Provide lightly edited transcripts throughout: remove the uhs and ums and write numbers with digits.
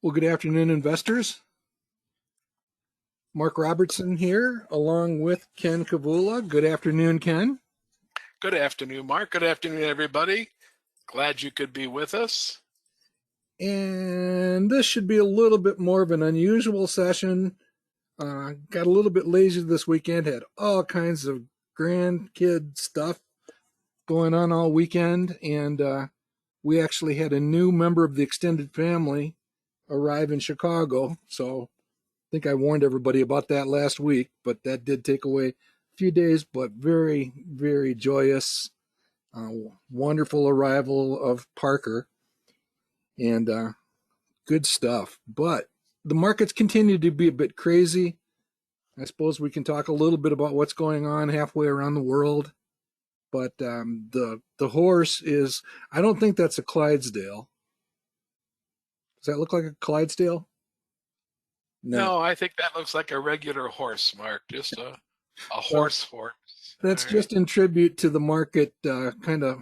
Well, good afternoon, investors. Mark Robertson here, along with Ken Kavula. Good afternoon, Ken. Good afternoon, Mark. Good afternoon, everybody. Glad you could be with us. And this should be a little bit more of an unusual session. Got a little bit lazy this weekend, had all kinds of grandkid stuff going on all weekend, and we actually had a new member of the extended family arrive in Chicago. So I think I warned everybody about that last week, but that did take away a few days, but very, very joyous, wonderful arrival of Parker, and good stuff. But the markets continue to be a bit crazy. I suppose we can talk a little bit about what's going on halfway around the world. But the horse is, I don't think that's a Clydesdale. Does that look like a Clydesdale? No, I think that looks like a regular horse, Mark. Just a Well, horse. that's All right. just in tribute to the market kind of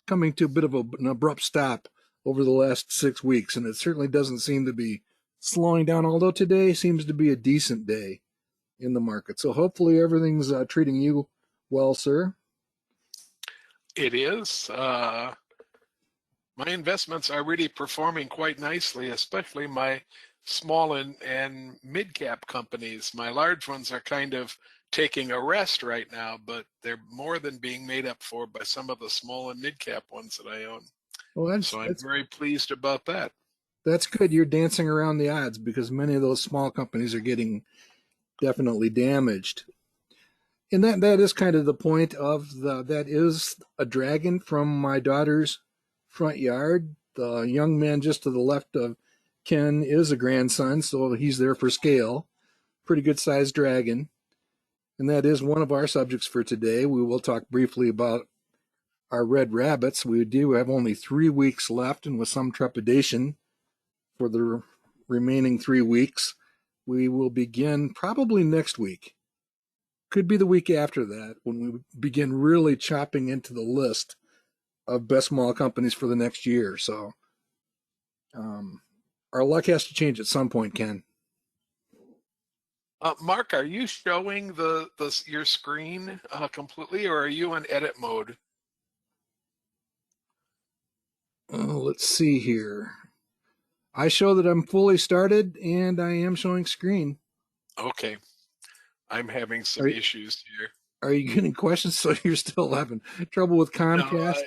coming to a bit of an abrupt stop over the last 6 weeks, and it certainly doesn't seem to be slowing down, although today seems to be a decent day in the market. So hopefully everything's treating you well, sir. It is. My investments are really performing quite nicely, especially my small and mid-cap companies. My large ones are kind of taking a rest right now, but they're more than being made up for by some of the small and mid-cap ones that I own. Well, that's So I'm that's very pleased about that. that's good. You're dancing around the odds because many of those small companies are getting definitely damaged. And that is kind of the point of that is a dragon from my daughter's front yard. The young man just to the left of Ken is a grandson, so he's there for scale. Pretty good sized dragon. And that is one of our subjects for today. We will talk briefly about our red rabbits. We do have only 3 weeks left, and with some trepidation for the remaining 3 weeks, we will begin probably next week. Could be the week after that when we begin really chopping into the list of best small companies for the next year. So our luck has to change at some point, Ken. Mark, are you showing your screen completely, or are you in edit mode? Let's see here. I show that I'm fully started and I am showing screen. Okay, I'm having some Are, issues here. are you getting questions? So you're still having trouble with No, Comcast?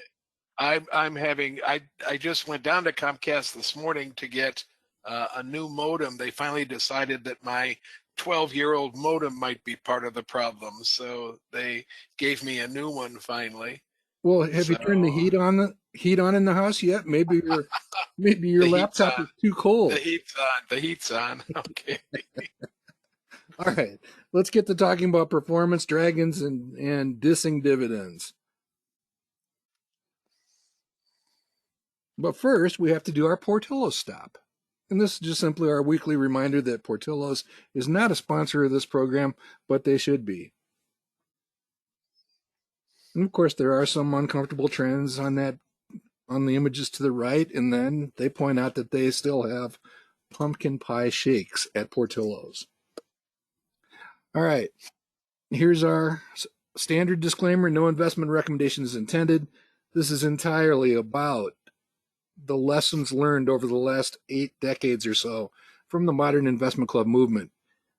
I'm having. I just went down to Comcast this morning to get a new modem. They finally decided that my 12-year-old modem might be part of the problem, so they gave me a new one finally. Well, have you So turned the heat on in the house yet? Maybe your the heat's laptop on. is too The cold. heat's on. The heat's on. Okay. All right, let's get to talking about performance dragons and dissing dividends. But first, we have to do our Portillo's stop. And this is just simply our weekly reminder that Portillo's is not a sponsor of this program, but they should be. And of course, there are some uncomfortable trends on the images to the right, and then they point out that they still have pumpkin pie shakes at Portillo's. All right, here's our standard disclaimer: no investment recommendation is intended. This is entirely about the lessons learned over the last 8 decades or so from the modern investment club movement.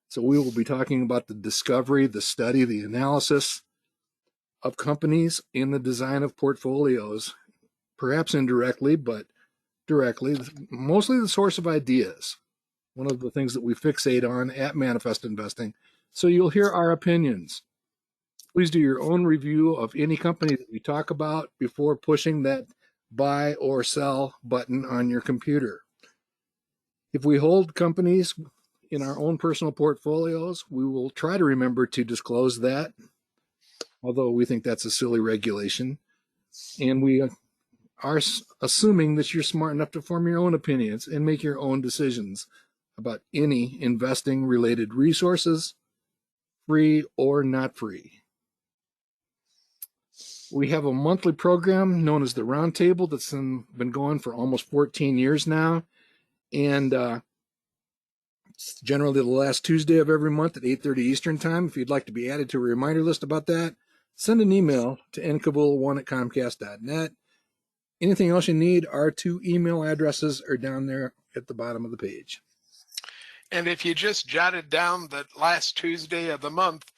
So we will be talking about the discovery, the study, the analysis of companies and the design of portfolios, perhaps indirectly, but directly, mostly the source of ideas. One of the things that we fixate on at Manifest Investing. So you'll hear our opinions. Please do your own review of any company that we talk about before pushing that buy or sell button on your computer. If we hold companies in our own personal portfolios, we will try to remember to disclose that, although we think that's a silly regulation. And we are assuming that you're smart enough to form your own opinions and make your own decisions about any investing related resources, free or not free. We have a monthly program known as the Roundtable that's been going for almost 14 years now. And It's generally the last Tuesday of every month at 8:30 Eastern Time. If you'd like to be added to a reminder list about that, send an email to ncavil1@comcast.net. Anything else you need, our two email addresses are down there at the bottom of the page. And if you just jotted down that last Tuesday of the month,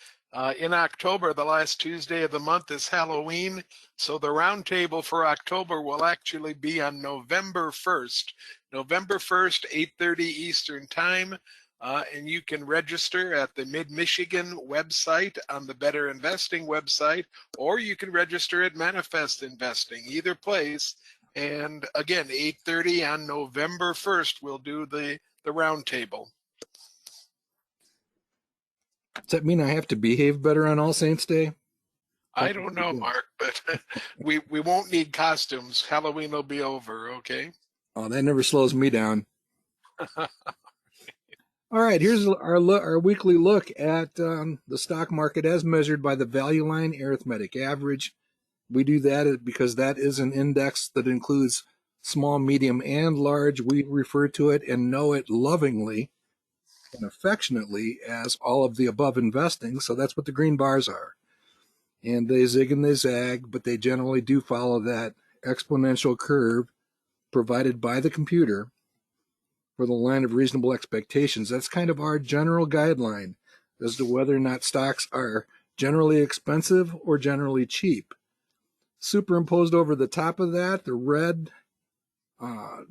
in October, the last Tuesday of the month is Halloween. So the roundtable for October will actually be on November 1st. November 1st, 8:30 Eastern Time. And you can register at the Mid-Michigan website on the Better Investing website, or you can register at Manifest Investing, either place. And again, 8:30 on November 1st, we'll do the roundtable. Does that mean I have to behave better on All Saints Day? I don't know, Mark, but we won't need costumes. Halloween will be over, okay? Oh, that never slows me down. All right, here's our weekly look at the stock market as measured by the value line arithmetic average. We do that because that is an index that includes small, medium, and large. We refer to it and know it lovingly and affectionately as all of the above investing. So that's what the green bars are. And they zig and they zag, but they generally do follow that exponential curve provided by the computer for the line of reasonable expectations. That's kind of our general guideline as to whether or not stocks are generally expensive or generally cheap. Superimposed over the top of that, the red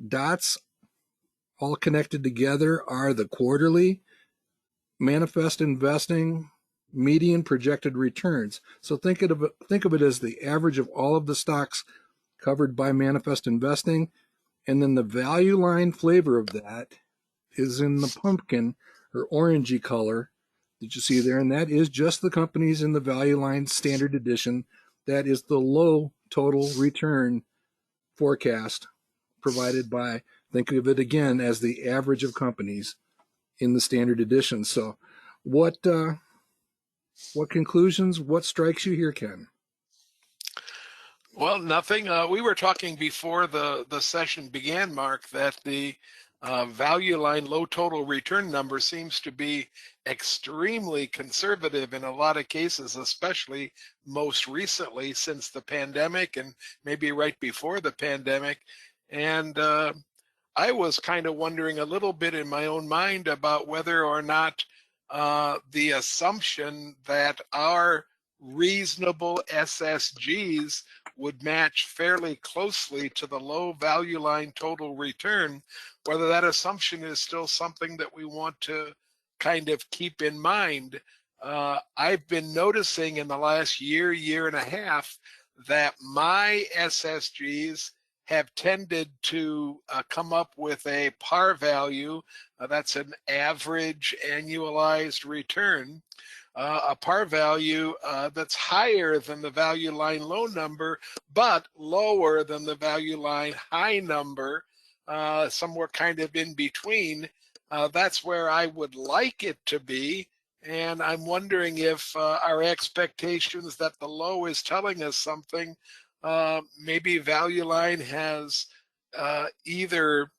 dots all connected together are the quarterly manifest investing median projected returns. So think of it as the average of all of the stocks covered by manifest investing. And then the value line flavor of that is in the pumpkin or orangey color that you see there. And that is just the companies in the value line standard edition. That is the low total return forecast provided by, think of it again as the average of companies in the standard edition. So what conclusions, what strikes you here, Ken? Well, nothing. We were talking before the session began, Mark, that the value line low total return number seems to be extremely conservative in a lot of cases, especially most recently since the pandemic and maybe right before the pandemic. And I was kind of wondering a little bit in my own mind about whether or not the assumption that our reasonable SSGs would match fairly closely to the low value line total return, whether that assumption is still something that we want to kind of keep in mind. I've been noticing in the last year and a half that my SSGs have tended to come up with a par value. That's an average annualized return. A par value that's higher than the value line low number, but lower than the value line high number, somewhere kind of in between. That's where I would like it to be. And I'm wondering if our expectations that the low is telling us something, maybe value line has either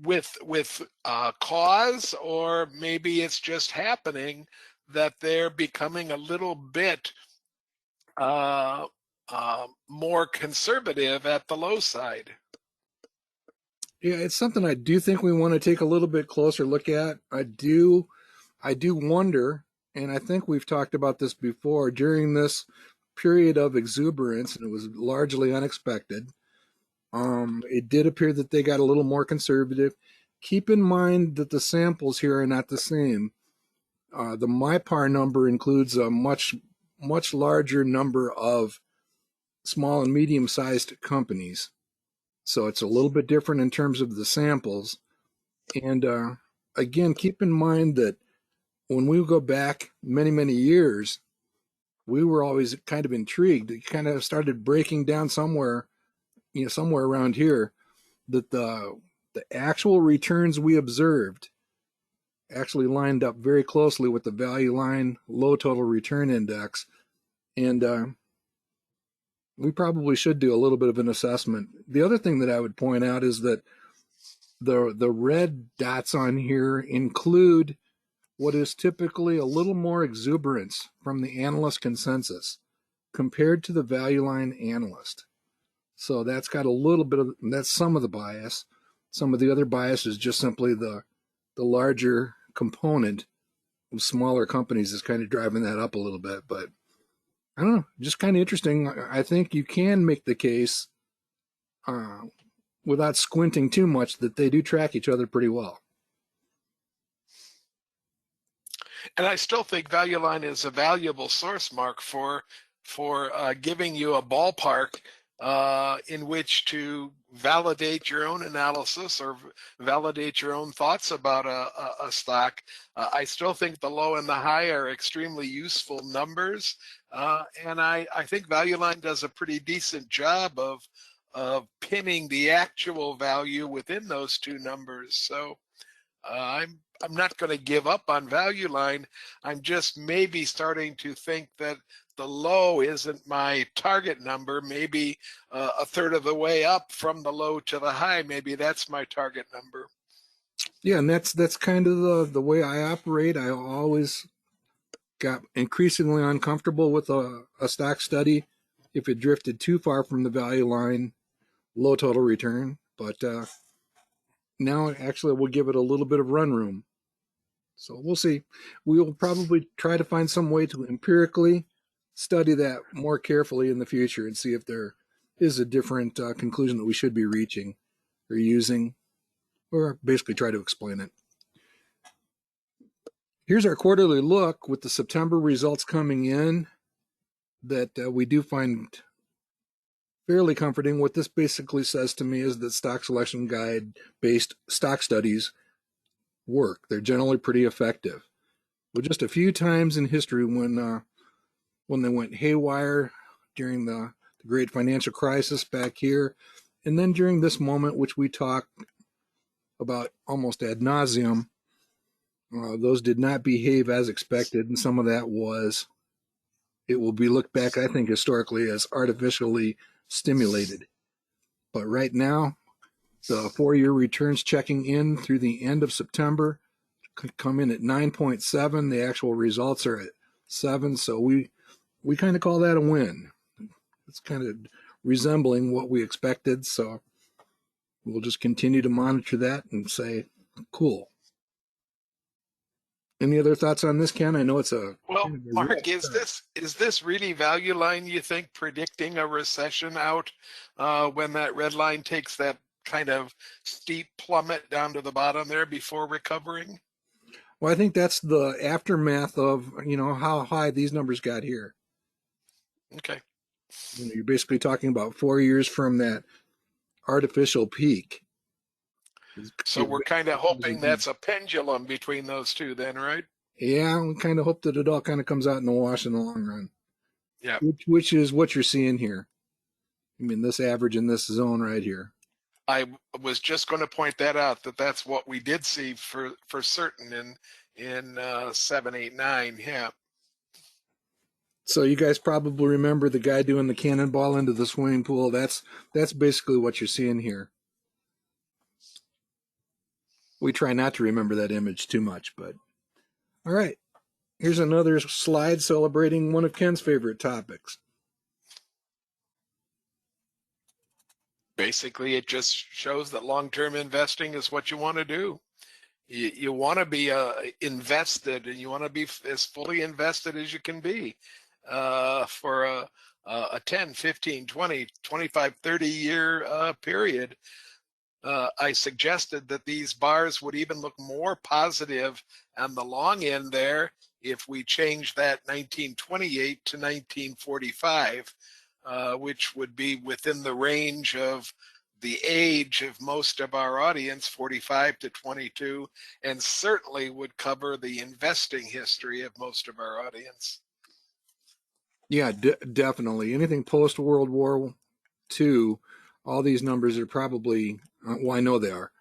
with cause, or maybe it's just happening that they're becoming a little bit more conservative at the low side. Yeah, it's something I do think we want to take a little bit closer look at. I do wonder, and I think we've talked about this before, during this period of exuberance, and it was largely unexpected. It did appear that they got a little more conservative. Keep in mind that the samples here are not the same. The MyPar number includes a much larger number of small and medium-sized companies. So it's a little bit different in terms of the samples. And again, keep in mind that when we go back many years, we were always kind of intrigued. It kind of started breaking down somewhere around here, that the actual returns we observed actually lined up very closely with the value line low total return index. And we probably should do a little bit of an assessment. The other thing that I would point out is that The red dots on here include what is typically a little more exuberance from the analyst consensus compared to the value line analyst. So that's got a little bit of, that's some of the bias. Some of the other bias is just simply the larger component of smaller companies is kind of driving that up a little bit. But I don't know, just kind of interesting. I think you can make the case uh, without squinting too much that they do track each other pretty well. And I still think Value Line is a valuable source, Mark, for giving you a ballpark in which to validate your own analysis or validate your own thoughts about a stock. I still think the low and the high are extremely useful numbers, and I think Value Line does a pretty decent job of pinning the actual value within those two numbers. So I'm not going to give up on Value Line. I'm just maybe starting to think that the low isn't my target number. Maybe a third of the way up from the low to the high. Maybe that's my target number. Yeah, and that's kind of the way I operate. I always got increasingly uncomfortable with a stock study if it drifted too far from the value line, low total return. But now actually we'll give it a little bit of run room. So we'll see. We will probably try to find some way to empirically study that more carefully in the future and see if there is a different conclusion that we should be reaching or using, or basically try to explain it. Here's our quarterly look with the September results coming in that we do find fairly comforting. What this basically says to me is that stock selection guide based stock studies work. They're generally pretty effective. Well, just a few times in history when they went haywire during the great financial crisis back here, and then during this moment, which we talk about almost ad nauseum, those did not behave as expected, and some of that was, it will be looked back, I think, historically as artificially stimulated. But right now, the 4-year returns checking in through the end of September come in at 9.7. The actual results are at 7, so we kind of call that a win. It's kind of resembling what we expected, so we'll just continue to monitor that and say, cool. Any other thoughts on this, Ken? I know it's a well, Mark, is this really Value Line, you think, predicting a recession out when that red line takes that kind of steep plummet down to the bottom there before recovering? Well, I think that's the aftermath of, how high these numbers got here. Okay. You're basically talking about 4 years from that artificial peak. So we're kind of hoping that's a pendulum between those two then, right? Yeah, we kind of hope that it all kind of comes out in the wash in the long run. Yeah. Which is what you're seeing here. I mean, this average in this zone right here. I was just going to point that out, that's what we did see for certain in 7, 8, 9. Yeah. So you guys probably remember the guy doing the cannonball into the swimming pool. That's basically what you're seeing here. We try not to remember that image too much, but all right. Here's another slide celebrating one of Ken's favorite topics. Basically, it just shows that long-term investing is what you want to do. You want to be invested, and you want to be as fully invested as you can be for a 10, 15, 20, 25, 30-year period. I suggested that these bars would even look more positive on the long end there if we change that 1928 to 1945, which would be within the range of the age of most of our audience, 45 to 22, and certainly would cover the investing history of most of our audience. Yeah, definitely. Anything post World War II, all these numbers are probably, well, I know they are.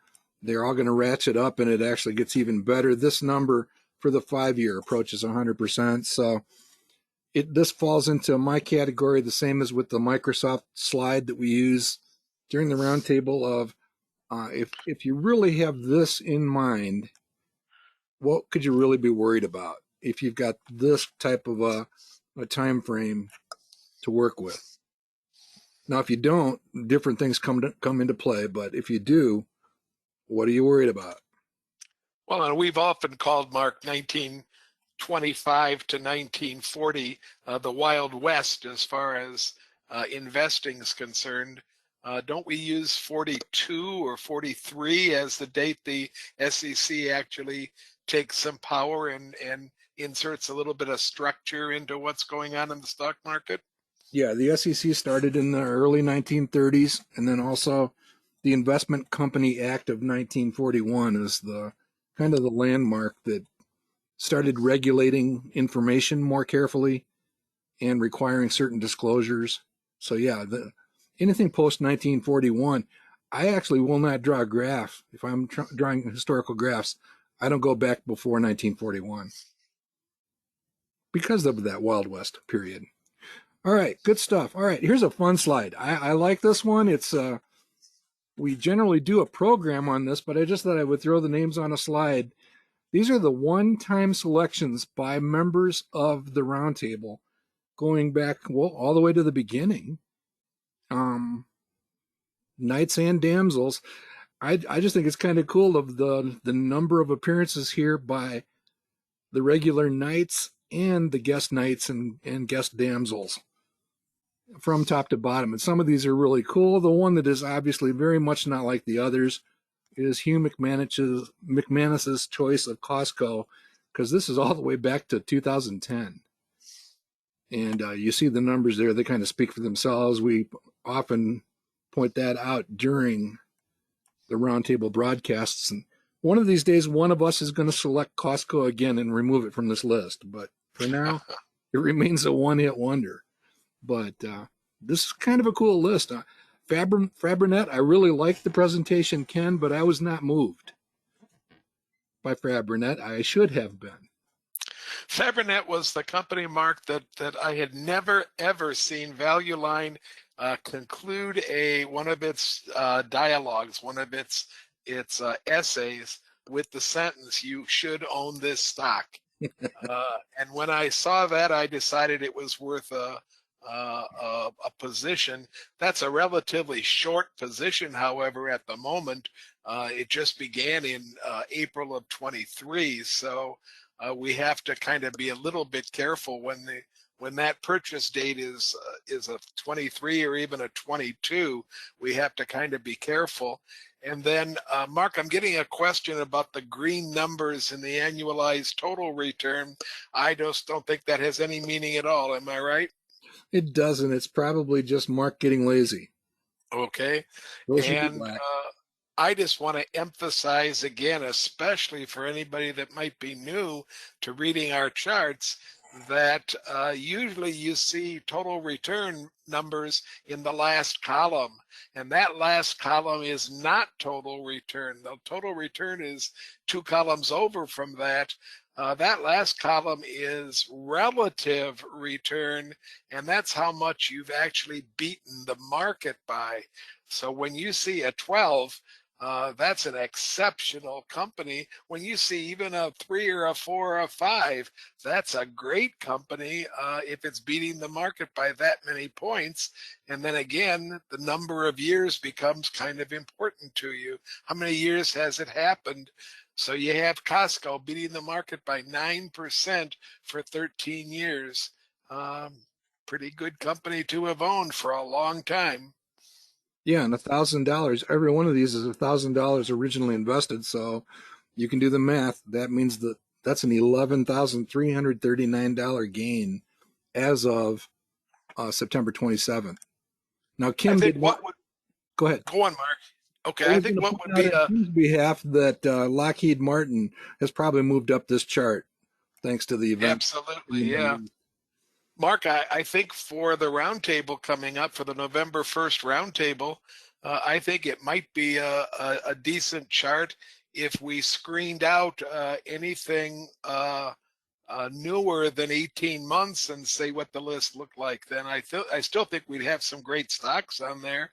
They're all going to ratchet up, and it actually gets even better. This number for the 5-year approaches 100%. So this falls into my category, the same as with the Microsoft slide that we use during the roundtable of If you really have this in mind, what could you really be worried about if you've got this type of a time frame to work with? Now, if you don't, different things come into play. But if you do, what are you worried about? Well, and we've often called Mark 1925 to 1940 the Wild West as far as investing is concerned. Don't we use 42 or 43 as the date the SEC actually takes some power and inserts a little bit of structure into what's going on in the stock market? Yeah, the SEC started in the early 1930s, and then also the Investment Company Act of 1941 is the kind of the landmark that started regulating information more carefully and requiring certain disclosures. So yeah, anything post 1941, I actually will not draw a graph. If I'm drawing historical graphs, I don't go back before 1941 because of that Wild West period. All right, good stuff. All right, here's a fun slide. I like this one. It's we generally do a program on this, but I just thought I would throw the names on a slide. These are the one-time selections by members of the roundtable, going back well all the way to the beginning. Knights and damsels. I just think it's kind of cool of the number of appearances here by the regular knights and the guest knights and guest damsels from top to bottom. And some of these are really cool. The one that is obviously very much not like the others is Hugh McManus's choice of Costco, because this is all the way back to 2010. And you see the numbers there, they kind of speak for themselves. We often point that out during the roundtable broadcasts. And one of these days, one of us is going to select Costco again and remove it from this list. But for now, it remains a one-hit wonder. But this is kind of a cool list. Fabrinet, I really liked the presentation, Ken, but I was not moved by Fabrinet. I should have been. Fabrinet was the company, Mark, that I had never ever seen Value Line conclude one of its dialogues, one of its essays with the sentence, "You should own this stock." And when I saw that, I decided it was worth a position. That's a relatively short position, however, at the moment. It just began in April of 23, so we have to kind of be a little bit careful when that purchase date is a 23 or even a 22. We have to kind of be careful. And then, Mark, I'm getting a question about the green numbers in the annualized total return. I just don't think that has any meaning at all. Am I right? It doesn't. It's probably just Mark getting lazy. Okay. Those should be And black. I just want to emphasize again, especially for anybody that might be new to reading our charts, that usually you see total return numbers in the last column. And that last column is not total return. The total return is two columns over from that. That last column is relative return, and that's how much you've actually beaten the market by. So when you see a 12, that's an exceptional company. When you see even a 3 or a 4 or a 5, that's a great company if it's beating the market by that many points. And then again, the number of years becomes kind of important to you. How many years has it happened? So you have Costco beating the market by 9% for 13 years. Pretty good company to have owned for a long time. Yeah, and $1,000. Every one of these is $1,000 originally invested. So you can do the math. That means that's an $11,339 gain as of September 27th. Now, I Kim think did one. what would Go ahead. go on, Mark. I Okay, I was think going to what point would out be on Kim's behalf that Lockheed Martin has probably moved up this chart thanks to the event in the absolutely, Middle yeah. East. Mark, I think for the roundtable coming up for the November 1st roundtable, I think it might be a decent chart if we screened out anything newer than 18 months and say what the list looked like, then I still think we'd have some great stocks on there.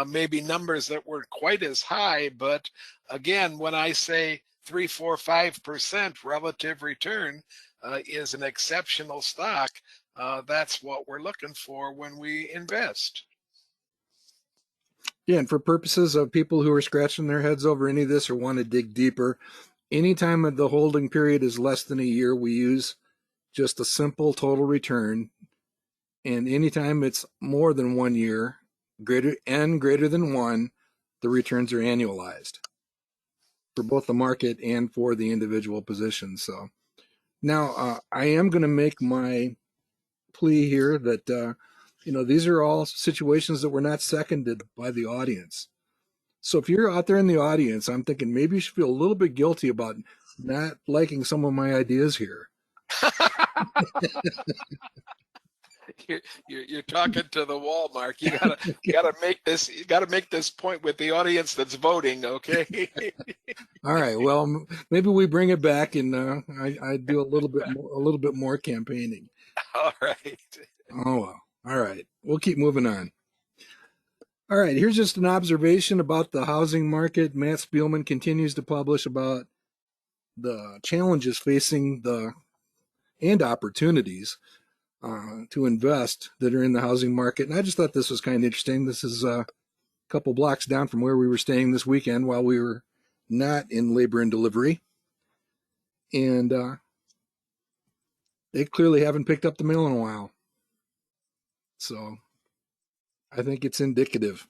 Maybe numbers that weren't quite as high, but again, when I say 3, 4, 5% relative return is an exceptional stock, that's what we're looking for when we invest. Yeah, and for purposes of people who are scratching their heads over any of this or want to dig deeper, anytime the holding period is less than a year, we use just a simple total return. And anytime it's more than 1 year, greater than one, the returns are annualized for both the market and for the individual positions. So now I am going to make my plea here that these are all situations that were not seconded by the audience. So if you're out there in the audience, I'm thinking maybe you should feel a little bit guilty about not liking some of my ideas here. You're talking to the wall, Mark. You gotta make this point with the audience that's voting, okay? All right. Well, maybe we bring it back and I do a little bit more campaigning. All right. Oh well. All right. We'll keep moving on. All right. Here's just an observation about the housing market. Matt Spielman continues to publish about the challenges facing and opportunities to invest that are in the housing market. And I just thought this was kind of interesting. This is a couple blocks down from where we were staying this weekend while we were not in labor and delivery. And they clearly haven't picked up the mail in a while. So I think it's indicative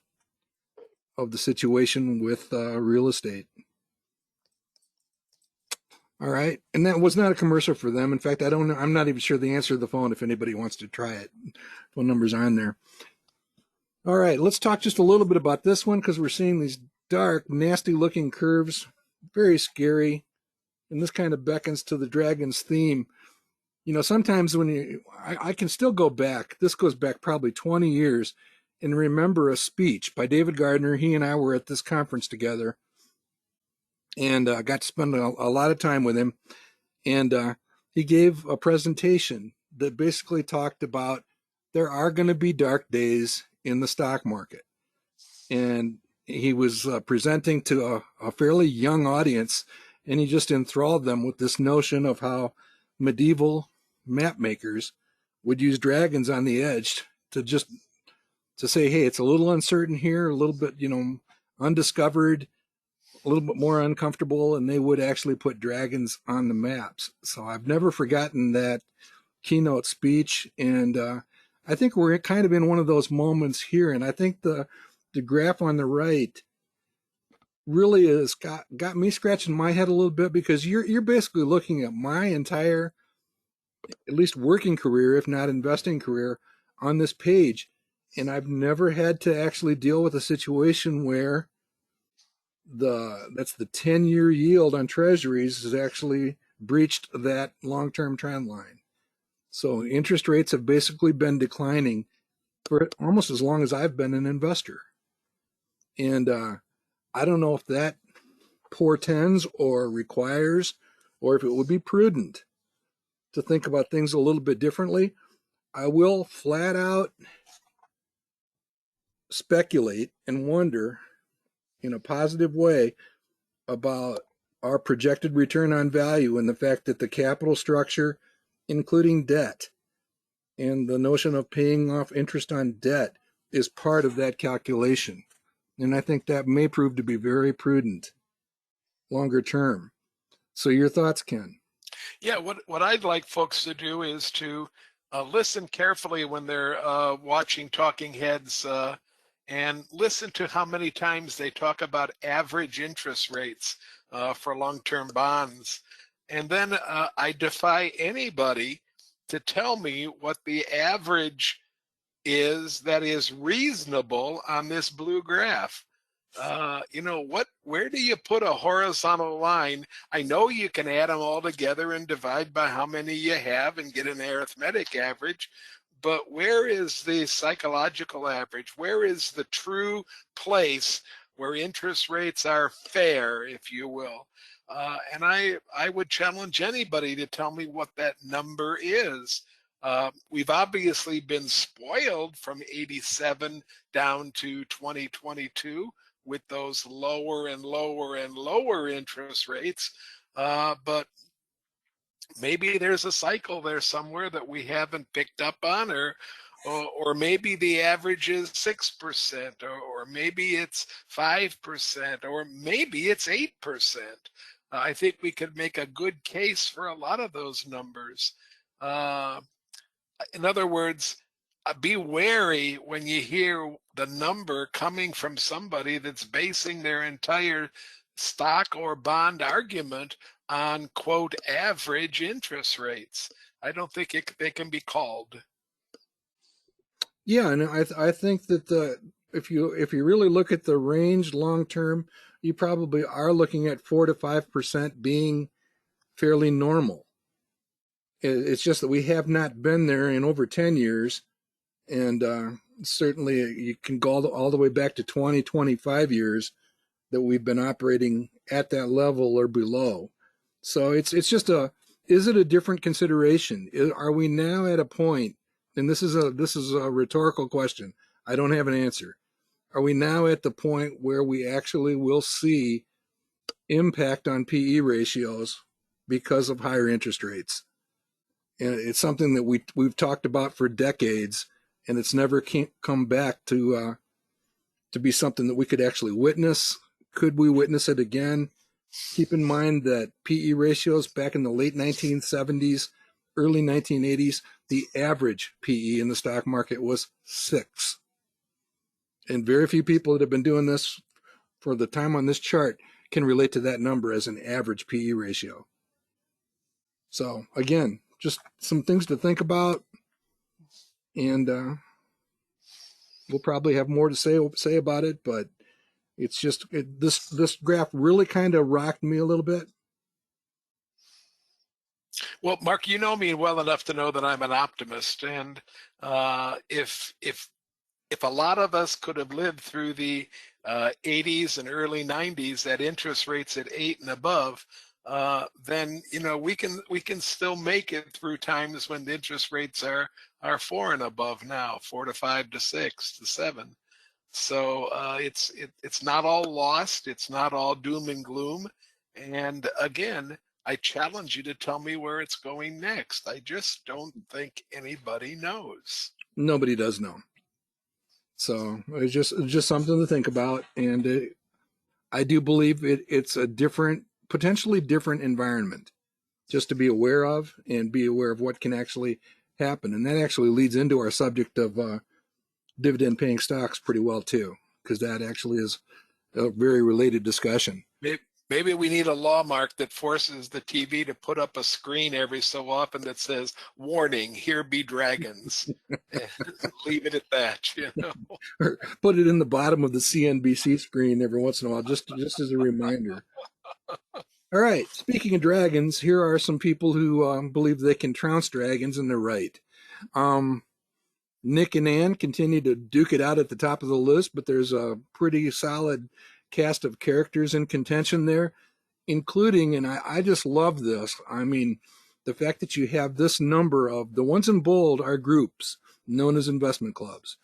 of the situation with real estate. All right. And that was not a commercial for them. In fact, I don't know. I'm not even sure the answer to the phone if anybody wants to try it. Phone numbers are on there. All right. Let's talk just a little bit about this one because we're seeing these dark, nasty looking curves. Very scary. And this kind of beckons to the dragon's theme. Sometimes when I can still go back, this goes back probably 20 years, and remember a speech by David Gardner. He and I were at this conference together and got to spend a lot of time with him. And he gave a presentation that basically talked about there are going to be dark days in the stock market. And he was presenting to a fairly young audience, and he just enthralled them with this notion of how medieval map makers would use dragons on the edge to say, hey, it's a little uncertain here, a little bit, undiscovered, a little bit more uncomfortable, and they would actually put dragons on the maps. So I've never forgotten that keynote speech, and I think we're kind of in one of those moments here, and I think the graph on the right really has got me scratching my head a little bit because you're basically looking at my entire, at least working career, if not investing career, on this page. And I've never had to actually deal with a situation where that's the 10-year yield on treasuries has actually breached that long-term trend line. So interest rates have basically been declining for almost as long as I've been an investor. And I don't know if that portends or requires, or if it would be prudent to think about things a little bit differently. I will flat out speculate and wonder in a positive way about our projected return on value and the fact that the capital structure, including debt, and the notion of paying off interest on debt is part of that calculation. And I think that may prove to be very prudent longer term. So your thoughts, Ken? Yeah, what I'd like folks to do is to listen carefully when they're watching Talking Heads and listen to how many times they talk about average interest rates for long-term bonds. And then I defy anybody to tell me what the average is that is reasonable on this blue graph. Where do you put a horizontal line? I know you can add them all together and divide by how many you have and get an arithmetic average, but where is the psychological average? Where is the true place where interest rates are fair, if you will? And I would challenge anybody to tell me what that number is. We've obviously been spoiled from 87 down to 2022 with those lower and lower and lower interest rates. But maybe there's a cycle there somewhere that we haven't picked up on, or maybe the average is 6%, or maybe it's 5%, or maybe it's 8%. I think we could make a good case for a lot of those numbers. In other words, be wary when you hear the number coming from somebody that's basing their entire stock or bond argument on, quote, average interest rates. I don't think they can be called. Yeah, and I think that if you really look at the range long term, you probably are looking at 4 to 5% being fairly normal. It's just that we have not been there in over 10 years, and certainly you can go all the way back to 20, 25 years that we've been operating at that level or below. So it's just is it a different consideration? Are we now at a point, and this is a rhetorical question, I don't have an answer. Are we now at the point where we actually will see impact on PE ratios because of higher interest rates? And it's something that we've talked about for decades, and it's never come back to be something that we could actually witness. Could we witness it again? Keep in mind that PE ratios back in the late 1970s, early 1980s, the average PE in the stock market was 6. And very few people that have been doing this for the time on this chart can relate to that number as an average PE ratio. So again, just some things to think about, and we'll probably have more to say about it, but it's just this graph really kind of rocked me a little bit. Well, Mark, you know me well enough to know that I'm an optimist, and if a lot of us could have lived through the 80s and early 90s at interest rates at 8 and above, then we can still make it through times when the interest rates are 4 and above now, 4 to 5 to 6 to 7. So it's not all lost. It's not all doom and gloom. And again, I challenge you to tell me where it's going next. I just don't think anybody knows. Nobody does know. So it's just something to think about, and I do believe it's a potentially different environment, just to be aware of and be aware of what can actually happen. And that actually leads into our subject of dividend paying stocks pretty well too, because that actually is a very related discussion. Maybe we need a law, Mark, that forces the TV to put up a screen every so often that says, "Warning, here be dragons." And leave it at that, Or put it in the bottom of the CNBC screen every once in a while, just as a reminder. All right, speaking of dragons, here are some people who believe they can trounce dragons, and they're right. Nick and Ann continue to duke it out at the top of the list, but there's a pretty solid cast of characters in contention there, including, and I just love this, I mean, the fact that you have this number of, the ones in bold are groups known as investment clubs.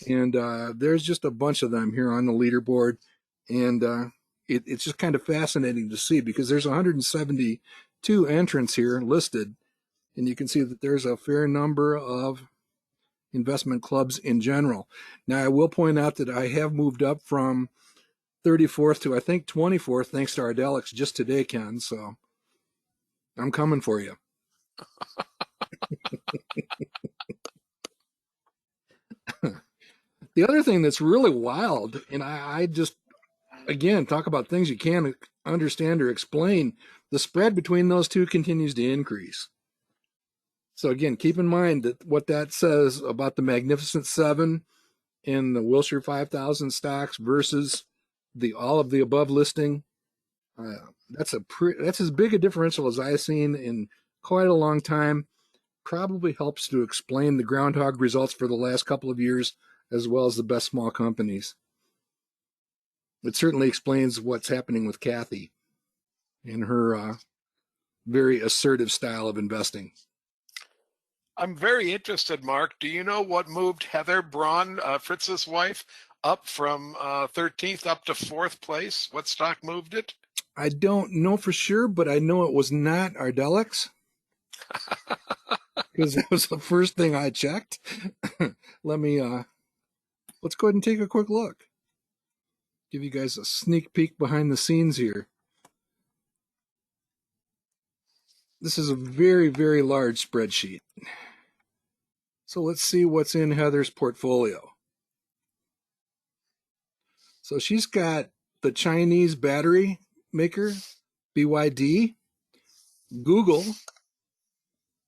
And there's just a bunch of them here on the leaderboard. And it's just kind of fascinating to see, because there's 172 entrants here listed. And you can see that there's a fair number of investment clubs in general. Now, I will point out that I have moved up from 34th to, I think, 24th, thanks to Ardelyx just today, Ken. So I'm coming for you. The other thing that's really wild, and I just, again, talk about things you can't understand or explain, the spread between those two continues to increase. So again, keep in mind that what that says about the Magnificent Seven and the Wilshire 5000 stocks versus the all of the above listing, that's as big a differential as I've seen in quite a long time. Probably helps to explain the groundhog results for the last couple of years, as well as the best small companies. It certainly explains what's happening with Kathy. in her very assertive style of investing. I'm very interested, Mark. Do you know what moved Heather Braun, Fritz's wife, up from 13th up to 4th place? What stock moved it? I don't know for sure, but I know it was not Ardelyx because that was the first thing I checked. Let me let's go ahead and take a quick look. Give you guys a sneak peek behind the scenes here. This is a very, very large spreadsheet. So let's see what's in Heather's portfolio. So she's got the Chinese battery maker, BYD, Google,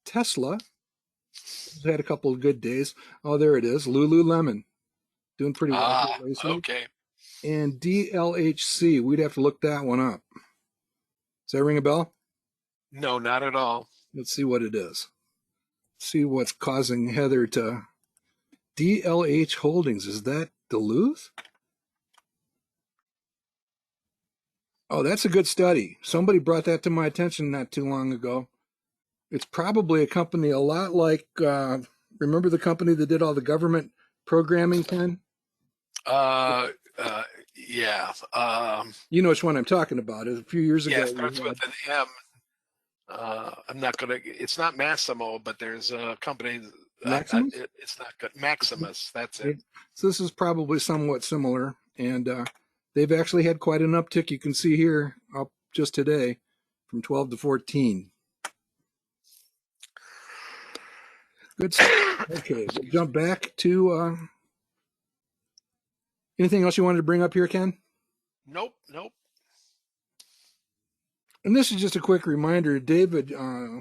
Tesla, had a couple of good days. Oh, there it is, Lululemon, doing pretty well here lately. Okay. And DLHC, we'd have to look that one up. Does that ring a bell? No, not at all. Let's see what it is. See what's causing Heather to... DLH Holdings, is that Duluth? Oh, that's a good study. Somebody brought that to my attention not too long ago. It's probably a company a lot like, remember the company that did all the government programming, Ken? Yeah. You know which one I'm talking about. A few years ago. Yeah, it starts with an M. I'm not going to, it's not Massimo, but there's a company, Maximus? it's not good. Maximus, that's it. So this is probably somewhat similar. And they've actually had quite an uptick. You can see here up just today from 12 to 14. Good stuff. Okay, we'll jump back to anything else you wanted to bring up here, Ken? Nope, nope. And this is just a quick reminder, David,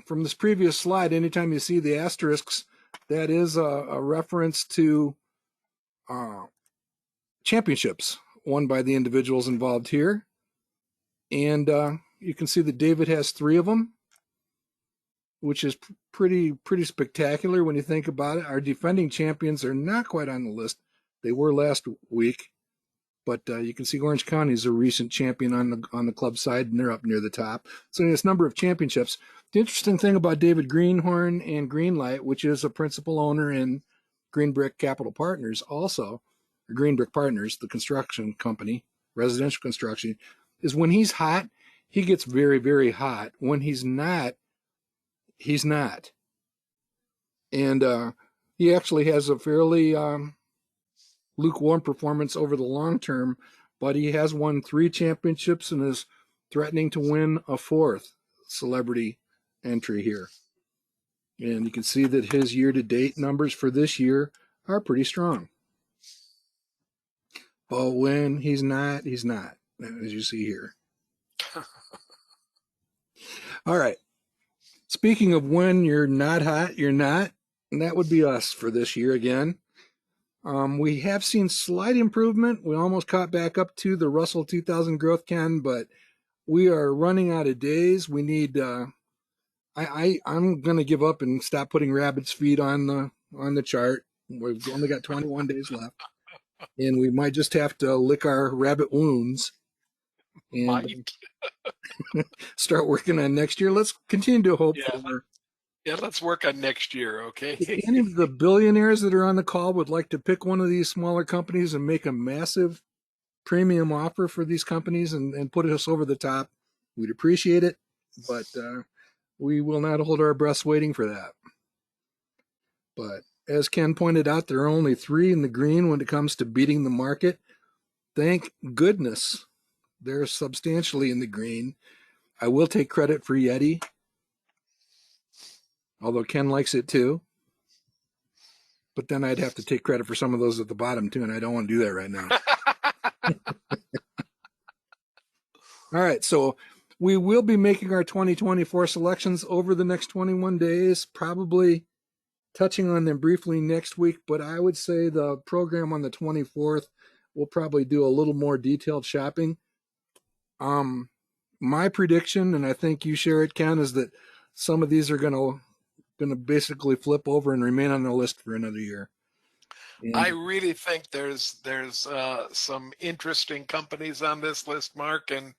from this previous slide, anytime you see the asterisks, that is a reference to championships won by the individuals involved here. And you can see that David has 3 of them, which is pretty spectacular when you think about it. Our defending champions are not quite on the list. They were last week, but you can see Orange County is a recent champion on the club side, and they're up near the top. So this number of championships. The interesting thing about David Greenhorn and Greenlight, which is a principal owner in Green Brick Capital Partners, also Green Brick Partners, the construction company, residential construction, is when he's hot, he gets very, very hot. When he's not, he's not. And he actually has a fairly lukewarm performance over the long term, but he has won 3 championships and is threatening to win a 4th celebrity entry here. And you can see that his year-to-date numbers for this year are pretty strong. But when he's not, as you see here. All right. Speaking of when you're not hot, you're not, and that would be us for this year again. We have seen slight improvement. We almost caught back up to the Russell 2000 growth, Ken, but we are running out of days. We need. I'm going to give up and stop putting rabbit's feet on the chart. We've only got 21 days left, and we might just have to lick our rabbit wounds and start working on next year. Let's continue to hope for. Yeah, let's work on next year, okay? If any of the billionaires that are on the call would like to pick one of these smaller companies and make a massive premium offer for these companies and put us over the top, we'd appreciate it. But we will not hold our breaths waiting for that. But as Ken pointed out, there are only 3 in the green when it comes to beating the market. Thank goodness they're substantially in the green. I will take credit for Yeti, although Ken likes it too. But then I'd have to take credit for some of those at the bottom too, and I don't want to do that right now. All right, so we will be making our 2024 selections over the next 21 days, probably touching on them briefly next week, but I would say the program on the 24th will probably do a little more detailed shopping. My prediction, and I think you share it, Ken, is that some of these are going to basically flip over and remain on the list for another year. And I really think there's some interesting companies on this list, Mark, and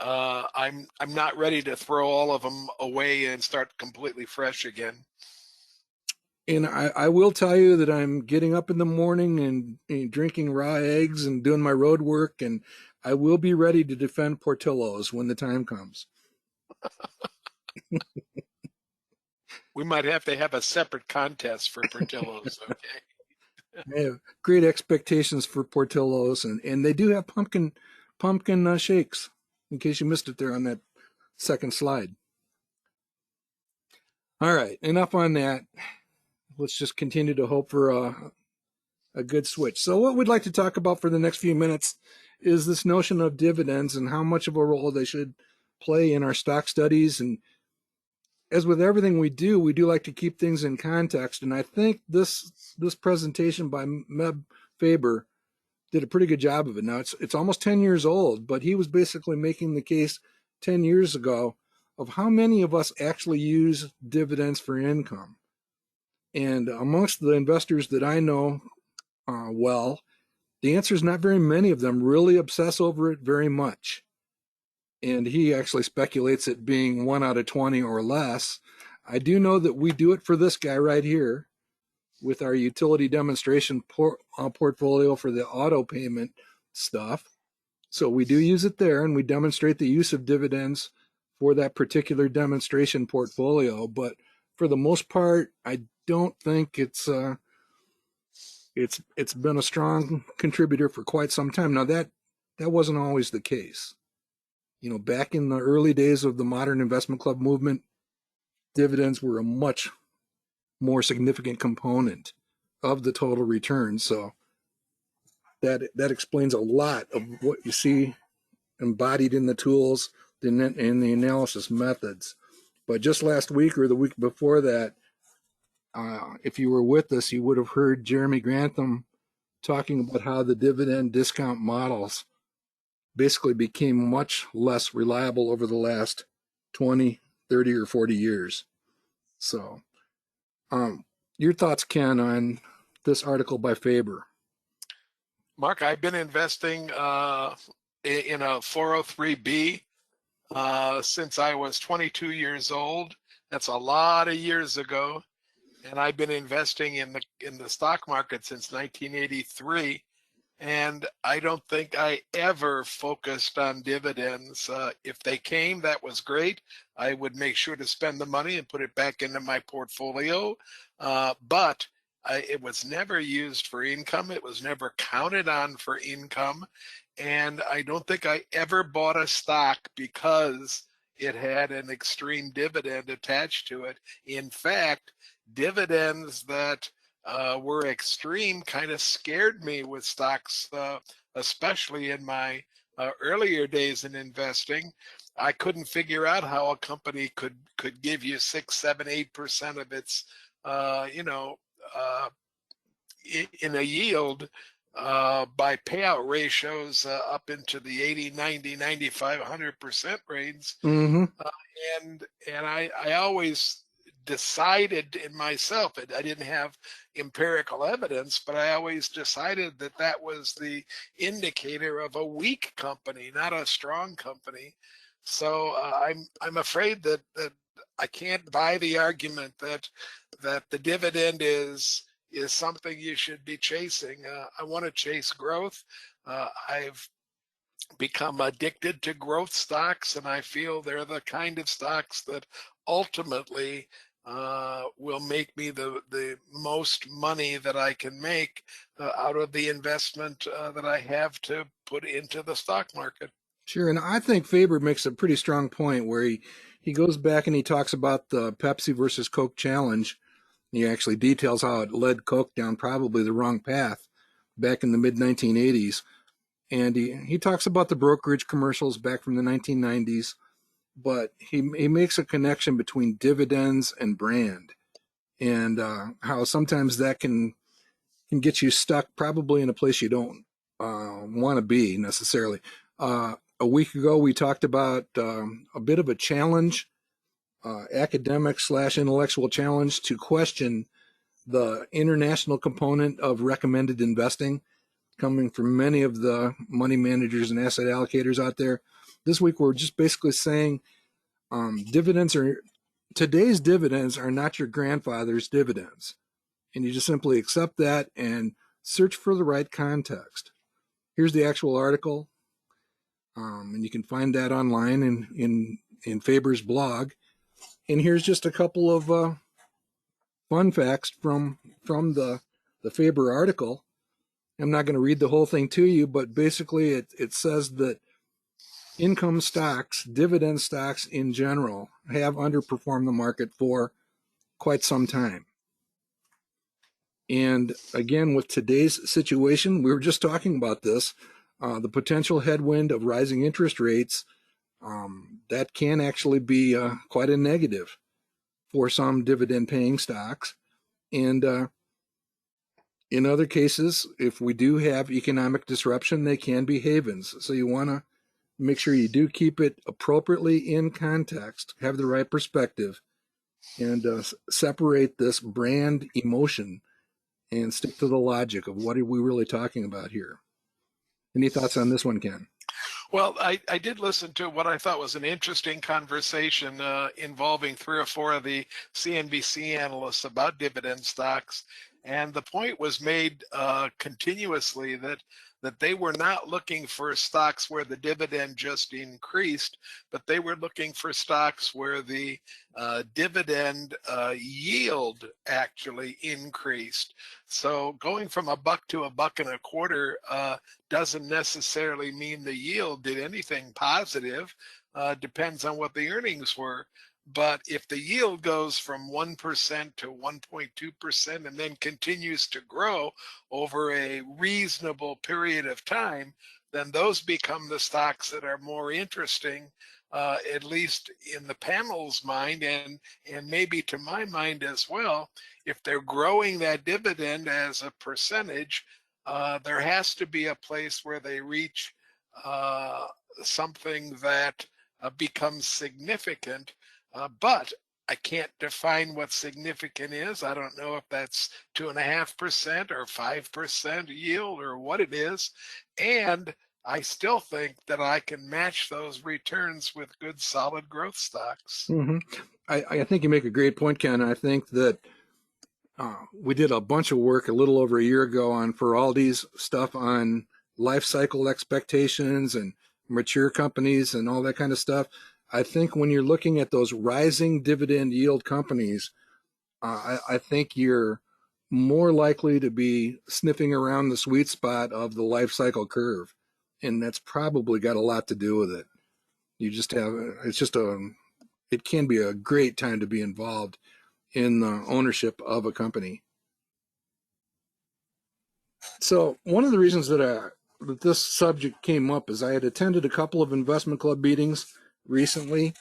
I'm not ready to throw all of them away and start completely fresh again. And I will tell you that I'm getting up in the morning and drinking raw eggs and doing my road work, and I will be ready to defend Portillo's when the time comes. We might have to have a separate contest for Portillo's. Okay. I have great expectations for Portillo's, and they do have pumpkin shakes. In case you missed it there on that second slide. All right, enough on that. Let's just continue to hope for a good switch. So what we'd like to talk about for the next few minutes is this notion of dividends and how much of a role they should play in our stock studies. And as with everything we do like to keep things in context. And I think this presentation by Meb Faber did a pretty good job of it. Now it's almost 10 years old, but he was basically making the case 10 years ago of how many of us actually use dividends for income. And amongst the investors that I know well, the answer is not very many of them really obsess over it very much. And he actually speculates it being 1 out of 20 or less. I do know that we do it for this guy right here with our utility demonstration portfolio for the auto payment stuff. So we do use it there, and we demonstrate the use of dividends for that particular demonstration portfolio. But for the most part, I don't think it's been a strong contributor for quite some time. Now that wasn't always the case. You know, back in the early days of the modern investment club movement, dividends were a much more significant component of the total return. So that explains a lot of what you see embodied in the tools and the analysis methods. But just last week or the week before that, if you were with us, you would have heard Jeremy Grantham talking about how the dividend discount models basically became much less reliable over the last 20, 30, or 40 years. So, your thoughts, Ken, on this article by Faber? Mark, I've been investing in a 403B since I was 22 years old. That's a lot of years ago. And I've been investing in the stock market since 1983. And I don't think I ever focused on dividends. If they came, that was great. I would make sure to spend the money and put it back into my portfolio. But it was never used for income. It was never counted on for income. And I don't think I ever bought a stock because it had an extreme dividend attached to it. In fact, dividends that were extreme kind of scared me with stocks, especially in my earlier days in investing. I couldn't figure out how a company could give you 6, 7, 8% of its, in a yield by payout ratios up into the 80, 90, 95, 100% range. Mm-hmm. And I always decided in myself, I didn't have empirical evidence, but I always decided that that was the indicator of a weak company, not a strong company. So I'm afraid that I can't buy the argument that the dividend is something you should be chasing. I want to chase growth. I've become addicted to growth stocks, and I feel they're the kind of stocks that ultimately will make me the most money that I can make out of the investment that I have to put into the stock market. Sure, and I think Faber makes a pretty strong point where he goes back and he talks about the Pepsi versus Coke challenge. He actually details how it led Coke down probably the wrong path back in the mid 1980s. And he talks about the brokerage commercials back from the 1990s, but he makes a connection between dividends and brand, and how sometimes that can get you stuck probably in a place you don't want to be necessarily. A week ago, we talked about a bit of a challenge, academic / intellectual challenge to question the international component of recommended investing, coming from many of the money managers and asset allocators out there. This week, we're just basically saying today's dividends are not your grandfather's dividends. And you just simply accept that and search for the right context. Here's the actual article. And you can find that online in Faber's blog. And here's just a couple of fun facts from the Faber article. I'm not going to read the whole thing to you, but basically it says that income stocks, dividend stocks in general, have underperformed the market for quite some time. And again, with today's situation, we were just talking about this, the potential headwind of rising interest rates, that can actually be quite a negative for some dividend paying stocks. And in other cases, if we do have economic disruption, they can be havens. So you want to make sure you do keep it appropriately in context, have the right perspective, and separate this brand emotion and stick to the logic of what are we really talking about here. Any thoughts on this one, Ken? Well, I did listen to what I thought was an interesting conversation involving 3 or 4 of the CNBC analysts about dividend stocks. And the point was made continuously that they were not looking for stocks where the dividend just increased, but they were looking for stocks where the dividend yield actually increased. So going from $1 to $1.25 doesn't necessarily mean the yield did anything positive. Depends on what the earnings were. But if the yield goes from 1% to 1.2% and then continues to grow over a reasonable period of time, then those become the stocks that are more interesting, at least in the panel's mind and maybe to my mind as well. If they're growing that dividend as a percentage, there has to be a place where they reach something that becomes significant. But I can't define what significant is. I don't know if that's 2.5% or 5% yield or what it is. And I still think that I can match those returns with good, solid growth stocks. Mm-hmm. I think you make a great point, Ken. I think that we did a bunch of work a little over a year ago on Feraldi's stuff on life cycle expectations and mature companies and all that kind of stuff. I think when you're looking at those rising dividend yield companies, I think you're more likely to be sniffing around the sweet spot of the life cycle curve. And that's probably got a lot to do with it. You just have, it can be a great time to be involved in the ownership of a company. So one of the reasons that this subject came up is I had attended a couple of investment club meetings recently,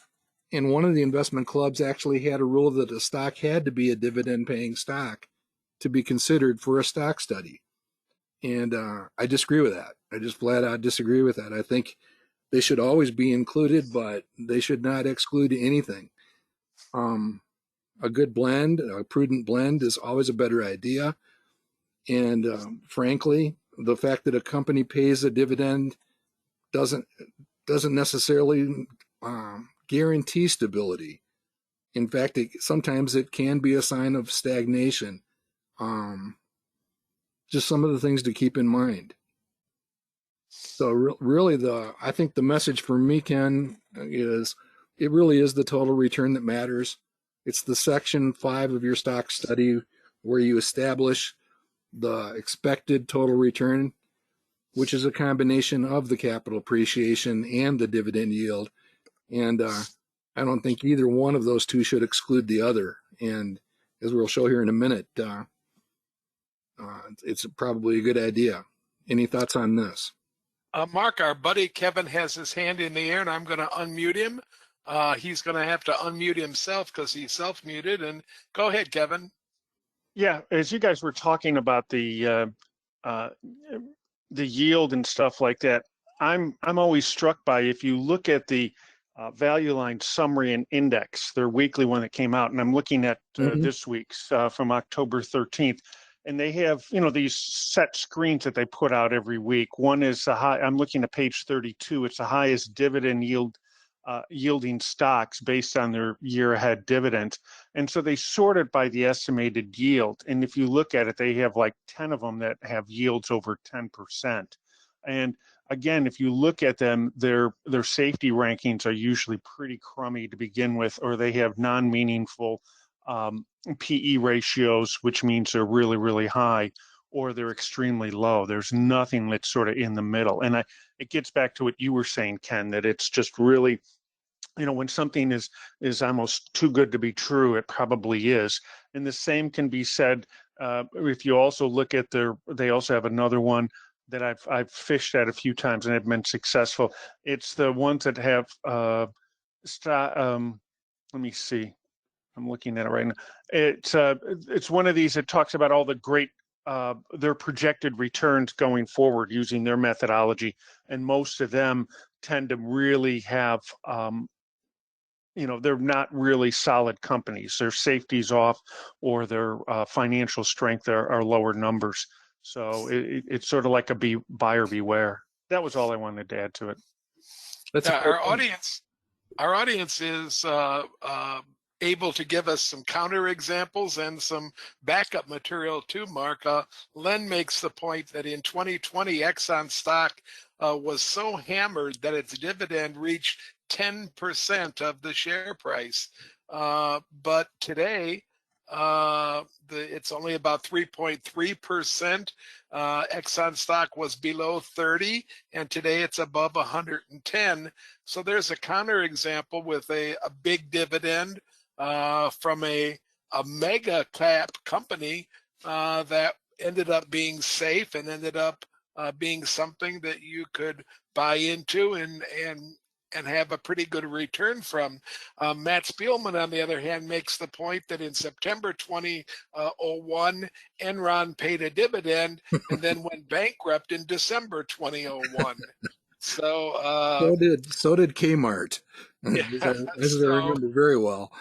and one of the investment clubs actually had a rule that a stock had to be a dividend paying stock to be considered for a stock study. And I disagree with that. I just flat out disagree with that. I think they should always be included, but they should not exclude anything. A good blend, a prudent blend is always a better idea. And frankly, the fact that a company pays a dividend doesn't necessarily guarantee stability. In fact, sometimes it can be a sign of stagnation. Just some of the things to keep in mind. So really, I think the message for me, Ken, is it really is the total return that matters. It's the section 5 of your stock study where you establish the expected total return, which is a combination of the capital appreciation and the dividend yield. And I don't think either one of those two should exclude the other. And as we'll show here in a minute, it's probably a good idea. Any thoughts on this? Mark, our buddy Kevin has his hand in the air, and I'm going to unmute him. He's going to have to unmute himself because he's self-muted. And go ahead, Kevin. Yeah, as you guys were talking about the yield and stuff like that, I'm always struck by, if you look at the Value Line Summary and Index, their weekly one that came out, and I'm looking at this week's from October 13th. and they have, these set screens that they put out every week. One is the high, I'm looking at page 32. It's the highest dividend yielding stocks based on their year ahead dividends. And so they sort it by the estimated yield. And if you look at it, they have like 10 of them that have yields over 10%. And again, if you look at them, their safety rankings are usually pretty crummy to begin with, or they have non-meaningful PE ratios, which means they're really, really high, or they're extremely low. There's nothing that's sort of in the middle. And it gets back to what you were saying, Ken, that it's just really, when something is almost too good to be true, it probably is. And the same can be said if you also look at they also have another one that I've fished at a few times and have been successful. It's the ones that have let me see. I'm looking at it right now. It's one of these that talks about all the great their projected returns going forward using their methodology, and most of them tend to really have they're not really solid companies. Their safety's off, or their financial strength are lower numbers. So it's sort of like a buyer beware. That was all I wanted to add to it. That's our audience is able to give us some counter examples and some backup material too, Mark. Len makes the point that in 2020, Exxon stock was so hammered that its dividend reached 10% of the share price. But today, it's only about 3.3%. Exxon stock was below 30, and today it's above 110. So there's a counterexample with a big dividend from a mega cap company that ended up being safe and ended up being something that you could buy into and have a pretty good return from. Matt Spielman, on the other hand, makes the point that in September 2001, Enron paid a dividend and then went bankrupt in December 2001. So did Kmart, as I remember very well.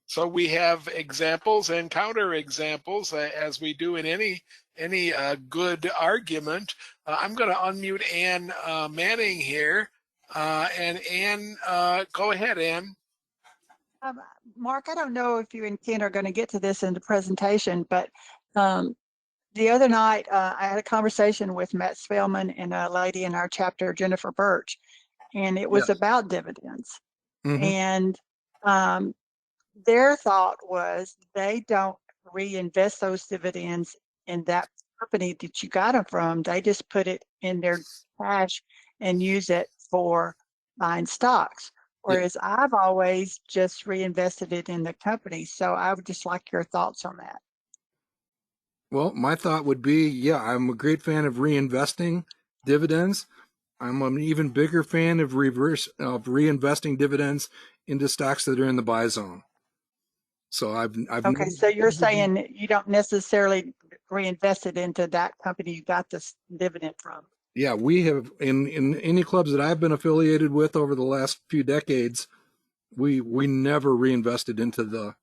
So we have examples and counter examples as we do in any good argument. I'm going to unmute Ann Manning here. And Ann, go ahead, Ann. Mark, I don't know if you and Ken are going to get to this in the presentation, but the other night I had a conversation with Matt Spellman and a lady in our chapter, Jennifer Birch, and it was about dividends. Mm-hmm. And their thought was they don't reinvest those dividends in that company that you got them from. They just put it in their cash and use it for buying stocks. Whereas I've always just reinvested it in the company. So I would just like your thoughts on that. Well, my thought would be, I'm a great fan of reinvesting dividends. I'm an even bigger fan of reinvesting dividends into stocks that are in the buy zone. So I've okay. So you're saying you don't necessarily reinvest it into that company you got this dividend from. Yeah, we have in any clubs that I've been affiliated with over the last few decades, we never reinvested into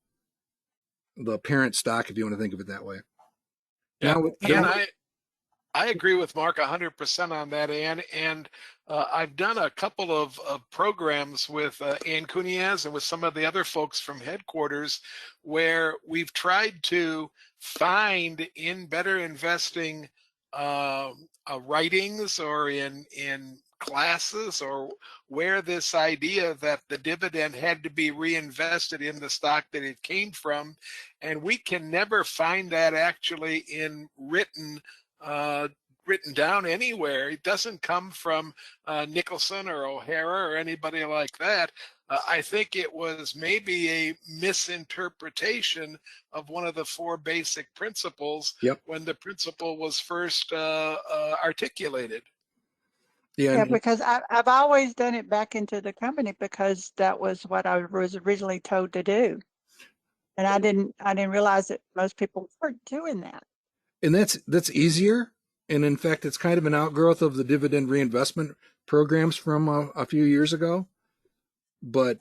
the parent stock, if you want to think of it that way. Yeah, and I agree with Mark 100% on that, Ann. And I've done a couple of programs with Ann Cunez and with some of the other folks from headquarters where we've tried to find in better investing writings or in classes or where this idea that the dividend had to be reinvested in the stock that it came from. And we can never find that actually in written down anywhere. It doesn't come from Nicholson or O'Hara or anybody like that. I think it was maybe a misinterpretation of one of the four basic principles when the principle was first articulated. Yeah, because I've always done it back into the company because that was what I was originally told to do. And I didn't realize that most people weren't doing that. And that's easier. And in fact, it's kind of an outgrowth of the dividend reinvestment programs from a few years ago. But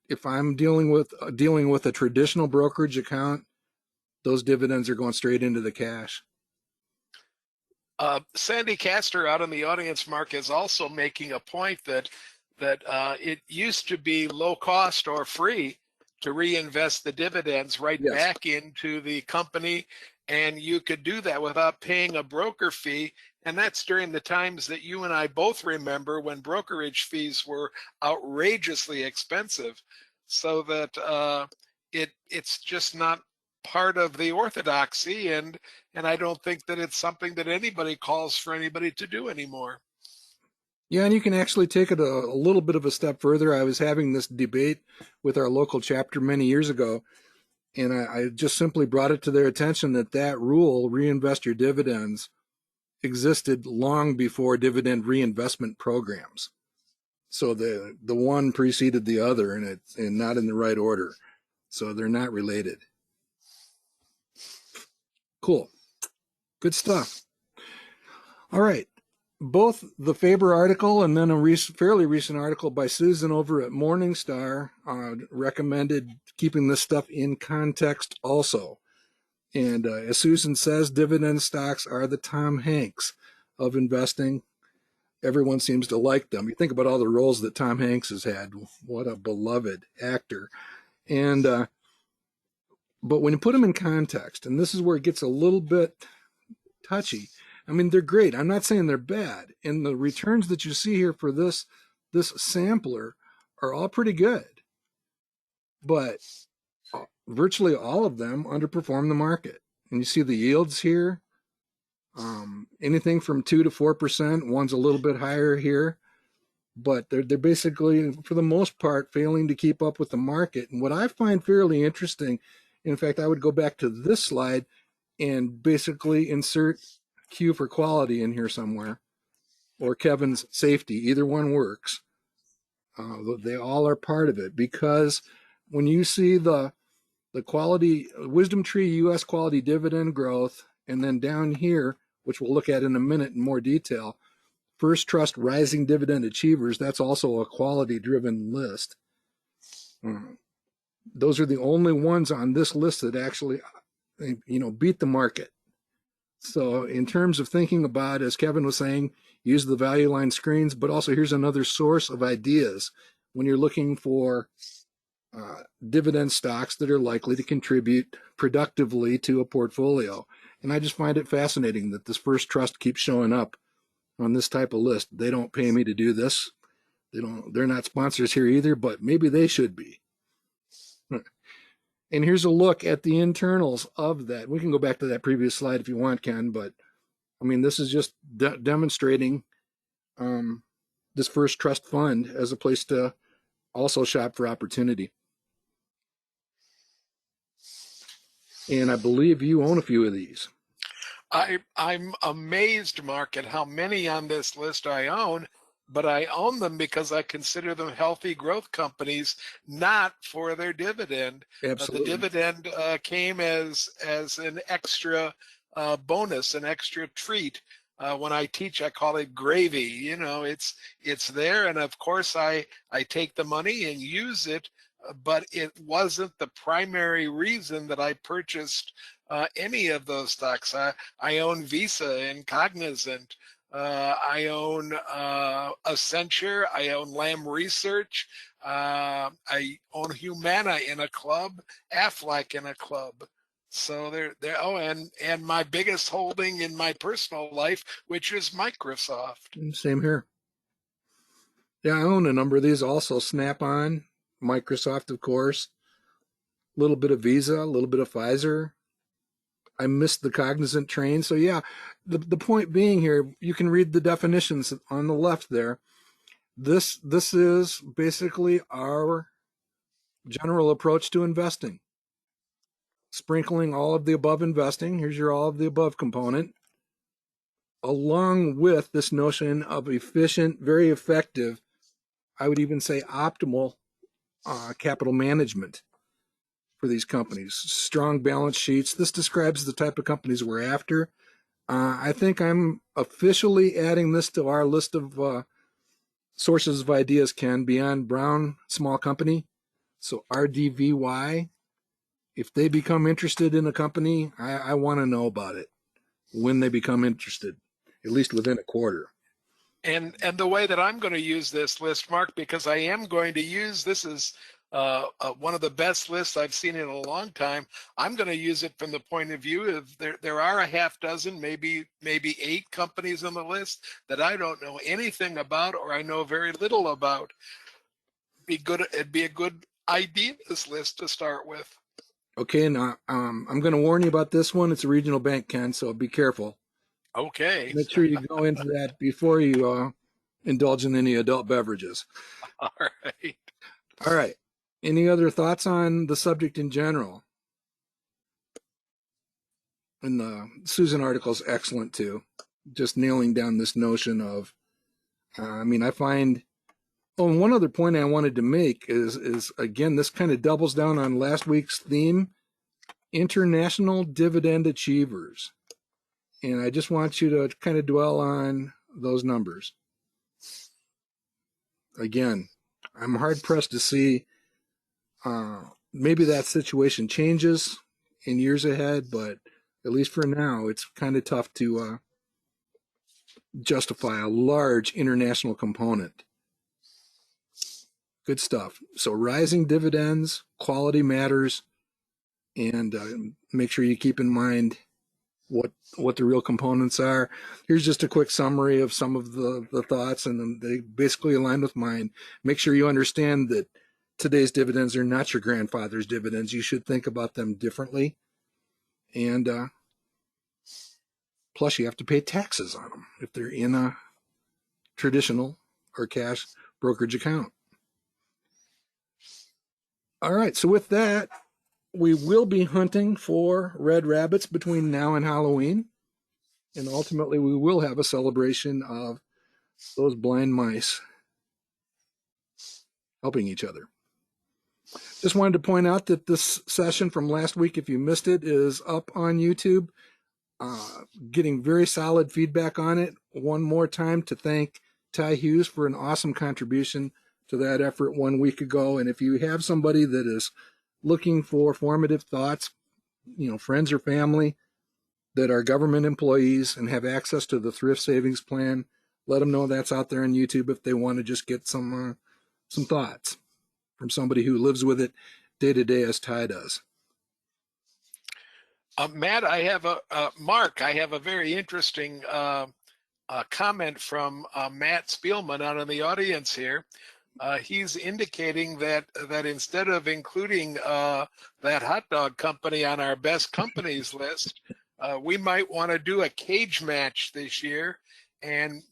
if I'm dealing with a traditional brokerage account, those dividends are going straight into the cash. Sandy Castor out in the audience, Mark, is also making a point that it used to be low cost or free to reinvest the dividends right Yes. back into the company, and you could do that without paying a broker fee. And that's during the times that you and I both remember when brokerage fees were outrageously expensive. So that it's just not part of the orthodoxy, and I don't think that it's something that anybody calls for anybody to do anymore. Yeah, and you can actually take it a little bit of a step further. I was having this debate with our local chapter many years ago, and I just simply brought it to their attention that rule, reinvest your dividends, existed long before dividend reinvestment programs. So the one preceded the other, and not in the right order. So they're not related. Cool. Good stuff. All right. Both the Faber article and then a fairly recent article by Susan over at Morningstar recommended keeping this stuff in context also. And as Susan says, dividend stocks are the Tom Hanks of investing. Everyone seems to like them. You think about all the roles that Tom Hanks has had. What a beloved actor. And but when you put them in context, and this is where it gets a little bit touchy. I mean, they're great. I'm not saying they're bad. And the returns that you see here for this sampler are all pretty good. But virtually all of them underperform the market. And you see the yields here. Anything from 2 to 4%. One's a little bit higher here. But they're basically, for the most part, failing to keep up with the market. And what I find fairly interesting, in fact, I would go back to this slide and basically insert Q for quality in here somewhere, or Kevin's safety. Either one works. They all are part of it, because when you see the quality Wisdom Tree U.S. quality dividend growth, and then down here, which we'll look at in a minute in more detail, First Trust Rising Dividend Achievers, that's also a quality-driven list. Those are the only ones on this list that actually, beat the market. So in terms of thinking about, as Kevin was saying, use the value line screens, but also here's another source of ideas when you're looking for dividend stocks that are likely to contribute productively to a portfolio. And I just find it fascinating that this First Trust keeps showing up on this type of list. They don't pay me to do this. They're not sponsors here either, but maybe they should be. And here's a look at the internals of that. We can go back to that previous slide if you want, Ken, but I mean, this is just demonstrating this First Trust Fund as a place to also shop for opportunity. And I believe you own a few of these. I'm amazed, Mark, at how many on this list I own, but I own them because I consider them healthy growth companies, not for their dividend. Absolutely. The dividend came as an extra bonus, an extra treat. When I teach, I call it gravy. It's there, and of course I take the money and use it, but it wasn't the primary reason that I purchased any of those stocks. I own Visa and Cognizant. I own Accenture. I own Lam Research. I own Humana in a club, Aflac in a club. So they're and my biggest holding in my personal life, which is Microsoft. Same here. Yeah, I own a number of these also. Snap-on, Microsoft, of course, a little bit of Visa, a little bit of Pfizer. I missed the Cognizant train. So yeah, the point being here, you can read the definitions on the left there. This is basically our general approach to investing. Sprinkling all of the above investing. Here's your all of the above component, along with this notion of efficient, very effective, I would even say optimal capital management for these companies. Strong balance sheets. This describes the type of companies we're after. I think I'm officially adding this to our list of sources of ideas, Ken, beyond Brown Small Company. So RDVY if they become interested in a company, I want to know about it when they become interested, at least within a quarter. And the way that I'm going to use this list, Mark, because I am going to use this is one of the best lists I've seen in a long time. I'm going to use it from the point of view of there are a half dozen, maybe 8 companies on the list that I don't know anything about or I know very little about. It'd be a good idea, this list to start with. Okay, now I'm going to warn you about this one. It's a regional bank, Ken, so be careful. Okay. Make sure you go into that before you indulge in any adult beverages. All right. All right. Any other thoughts on the subject in general? And the Susan article is excellent too. Just nailing down this notion of, I find, oh, and one other point I wanted to make is again, this kind of doubles down on last week's theme, international dividend achievers. And I just want you to kind of dwell on those numbers. Again, I'm hard pressed to see maybe that situation changes in years ahead, but at least for now, it's kind of tough to justify a large international component. Good stuff. So rising dividends, quality matters, and make sure you keep in mind what the real components are. Here's just a quick summary of some of the thoughts, and they basically align with mine. Make sure you understand that today's dividends are not your grandfather's dividends. You should think about them differently. And plus, you have to pay taxes on them if they're in a traditional or cash brokerage account. All right, so with that, we will be hunting for red rabbits between now and Halloween. And ultimately, we will have a celebration of those blind mice helping each other. Just wanted to point out that this session from last week, if you missed it, is up on YouTube. Getting very solid feedback on it. One more time to thank Ty Hughes for an awesome contribution to that effort 1 week ago. And if you have somebody that is looking for formative thoughts, friends or family that are government employees and have access to the thrift savings plan, let them know that's out there on YouTube if they want to just get some thoughts from somebody who lives with it day to day as Ty does. Matt, Mark, I have a very interesting comment from Matt Spielman out in the audience here. He's indicating that instead of including that hot dog company on our best companies list, we might want to do a cage match this year and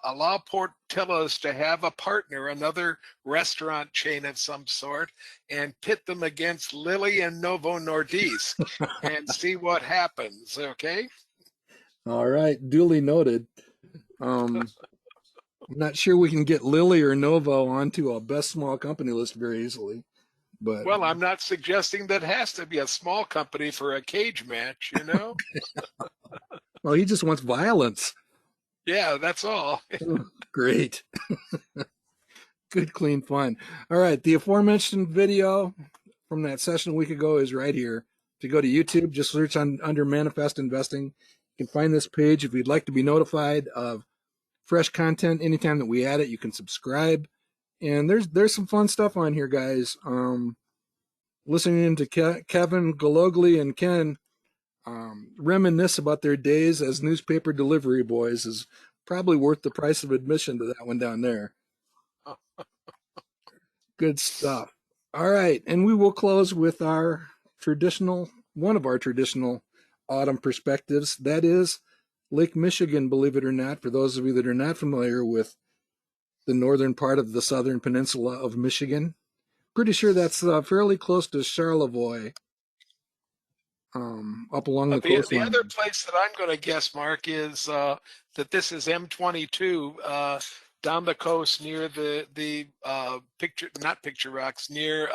allow Portillo's to have a partner, another restaurant chain of some sort, and pit them against Lilly and Novo Nordisk and see what happens, okay? All right, duly noted. I'm not sure we can get Lilly or Novo onto a best small company list very easily. But well, I'm not suggesting that has to be a small company for a cage match, Well, he just wants violence. Yeah, that's all. Great. Good, clean fun. All right, the aforementioned video from that session a week ago is right here. If you go to YouTube, just search under Manifest Investing. You can find this page. If you'd like to be notified of fresh content anytime that we add it, you can subscribe. And there's some fun stuff on here, guys. Listening to Kevin Gologly and Ken reminisce about their days as newspaper delivery boys is probably worth the price of admission to that one down there. Good stuff. All right, and we will close with one of our traditional autumn perspectives. That is Lake Michigan, believe it or not, for those of you that are not familiar with the northern part of the southern peninsula of Michigan. Pretty sure that's fairly close to Charlevoix, up along the coastline. The other place that I'm going to guess, Mark, is that this is M22 down the coast near the Picture Rocks, near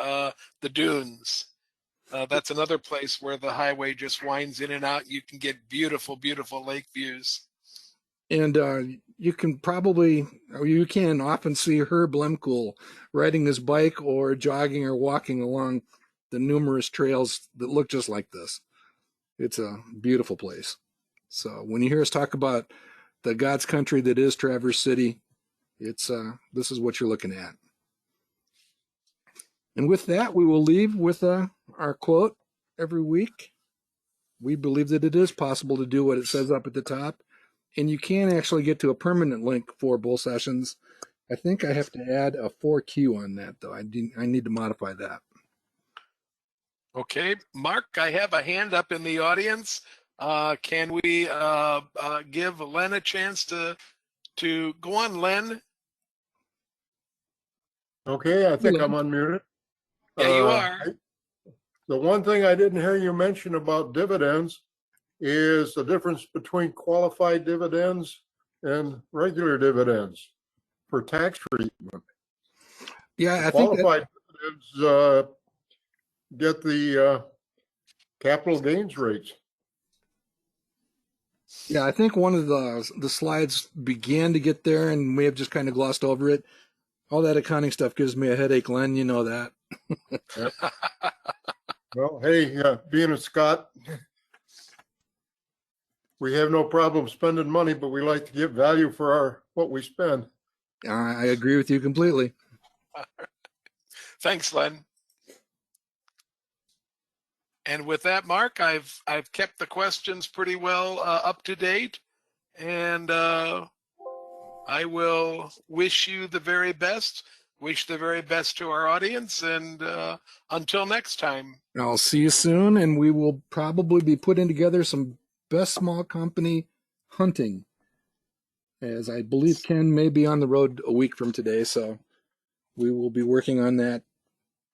the dunes. That's another place where the highway just winds in and out. You can get beautiful, beautiful lake views. And you can often see Herb Lemkool riding his bike or jogging or walking along the numerous trails that look just like this. It's a beautiful place. So when you hear us talk about the God's country that is Traverse City, it's this is what you're looking at. And with that, we will leave with our quote every week. We believe that it is possible to do what it says up at the top, and you can actually get to a permanent link for both sessions. I think I have to add a 4Q on that, though. I need to modify that. Okay, Mark, I have a hand up in the audience. Can we give Len a chance to go on, Len? Okay, I think I'm unmuted. Yeah, you are. The one thing I didn't hear you mention about dividends is the difference between qualified dividends and regular dividends for tax treatment. Yeah, I think Qualified dividends get the capital gains rates. Yeah, I think one of the slides began to get there and may have just kind of glossed over it. All that accounting stuff gives me a headache, Len. You know that. Yep. Well, hey, being a Scot, we have no problem spending money, but we like to get value for what we spend. I agree with you completely. Thanks, Len. And with that, Mark, I've kept the questions pretty well up to date, and I will wish you the very best. Wish the very best to our audience, and until next time. I'll see you soon, and we will probably be putting together some best small company hunting, as I believe Ken may be on the road a week from today, so we will be working on that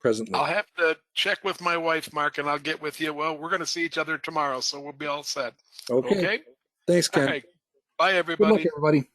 presently. I'll have to check with my wife, Mark, and I'll get with you. Well, we're going to see each other tomorrow, so we'll be all set. Okay. Thanks, Ken. All right. Bye, Good everybody. luck, everybody.